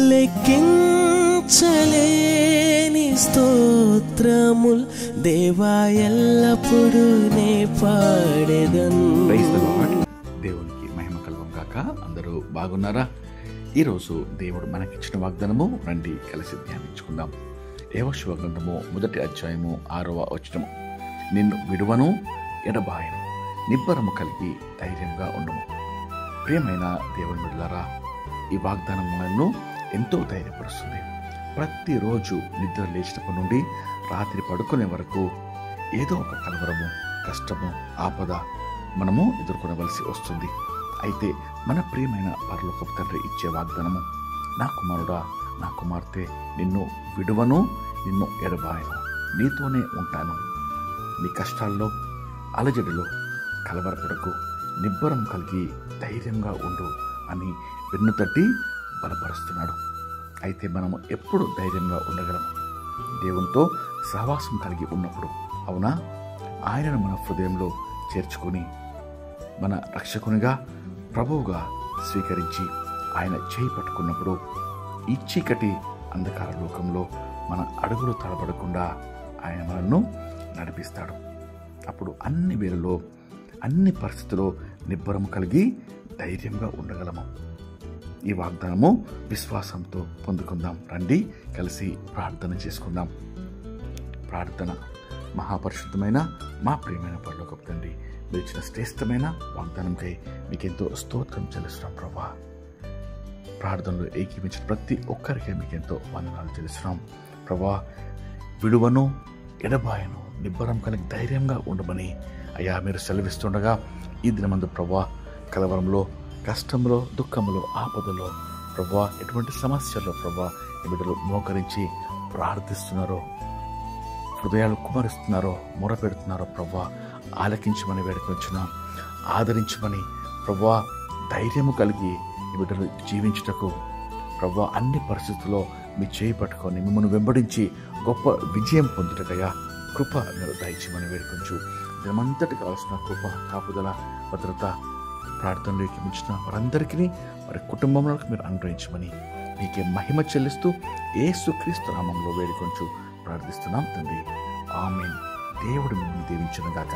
లెక్కించలేని స్తోత్రముల్ దేవా ఎల్లప్పుడూ నే పాడెదన్. దేవునికి మహిమ కలుగును గాక. అందరూ బాగున్నారా? ఈరోజు దేవుడు మనకిచ్చిన వాగ్దానము రండి కలిసి ధ్యానించుకుందాం. యెహోషువ గ్రంథము 1వ అధ్యాయము 6వ వచనము. నిన్ను విడువను ఎడబాయను, నిబ్బరము కలిగి ధైర్యంగా ఉండము. ప్రియమైన దేవుని బిడ్డలారా, ఈ వాగ్దానం మనల్ని ఎంతో ధైర్యపరుస్తుంది. ప్రతిరోజు నిద్ర లేచినప్పటి నుండి రాత్రి పడుకునే వరకు ఏదో ఒక కలవరము, కష్టము, ఆపద మనము ఎదుర్కొనవలసి వస్తుంది. అయితే మన ప్రియమైన పరలోకపు తండ్రి ఇచ్చే వాగ్దానము, నా కుమారుడా, నా కుమార్తె, నిన్ను విడువను, నిన్ను ఎడబాయను, నీతోనే ఉంటాను. నీ కష్టాల్లో, అలజడిలో కలవరపడకు, నిబ్బరం కలిగి ధైర్యంగా ఉండు అని వెన్ను తట్టి బలపరుస్తున్నాడు. అయితే మనము ఎప్పుడు ధైర్యంగా ఉండగలము? దేవునితో సహవాసం కలిగి ఉన్నప్పుడు. అవునా? ఆయనను మన హృదయంలో చేర్చుకొని మన రక్షకునిగా, ప్రభువుగా స్వీకరించి ఆయన చేయి పట్టుకున్నప్పుడు ఈ చీకటి అంధకార లోకంలో మన అడుగులు తడబడకుండా ఆయన మనల్ని నడిపిస్తాడు. అప్పుడు అన్ని వేళలో, అన్ని పరిస్థితుల్లో నిబ్బరము కలిగి ధైర్యంగా ఉండగలము. ఈ వాగ్దానము విశ్వాసంతో పొందుకుందాం. రండి కలిసి ప్రార్థన చేసుకుందాం. ప్రార్థన. మహాపరిశుద్ధమైన మా ప్రియమైన పరలోకపు తండ్రి, మీరు ఇచ్చిన శ్రేష్టమైన వాగ్దానంకై మీకెంతో స్తోత్రం చెల్లిస్తున్నాం ప్రభా. ప్రార్థనలో ఏకీపించిన ప్రతి ఒక్కరికి మీకెంతో వందనాలు చెల్లిస్తున్నాం ప్రభా. విడువను ఎడబాయను, నిబ్బరం కలిగి ధైర్యంగా ఉండమని అయ్యా మీరు సెలవిస్తుండగా, ఈ దినమందు ప్రభా కలవరంలో, కష్టంలో, దుఃఖంలో, ఆపదలో ప్రభా, ఎటువంటి సమస్యల్లో ప్రభా ఈ బిడ్డలు మోకరించి ప్రార్థిస్తున్నారో, హృదయాలు కుమరిస్తున్నారో, మొరపెడుతున్నారో ప్రభా ఆలకించమని వేడుకొంచున్నాం. ఆదరించమని ప్రభా, ధైర్యము కలిగి ఈ బిడ్డలు జీవించుటకు ప్రభా అన్ని పరిస్థితుల్లో మీ చేయి పట్టుకొని మిమ్మల్ని వెంబడించి గొప్ప విజయం పొందుటకయ్యా కృప మీరు దయచేయమని వేడుకొంచు. దినమంతటి కావాల్సిన కృప, కాపుదల, భద్రత ప్రార్థనలోకి మించిన వారందరికీ వారి కుటుంబంలోకి మీరు అనుగ్రహించమని మీకే మహిమ చెల్లిస్తూ యేసుక్రీస్తు నామములో వేడుకొంచు ప్రార్థిస్తున్నాం తండ్రి. ఆమేన్. దేవుడు మిమ్మల్ని దీవించును గాక.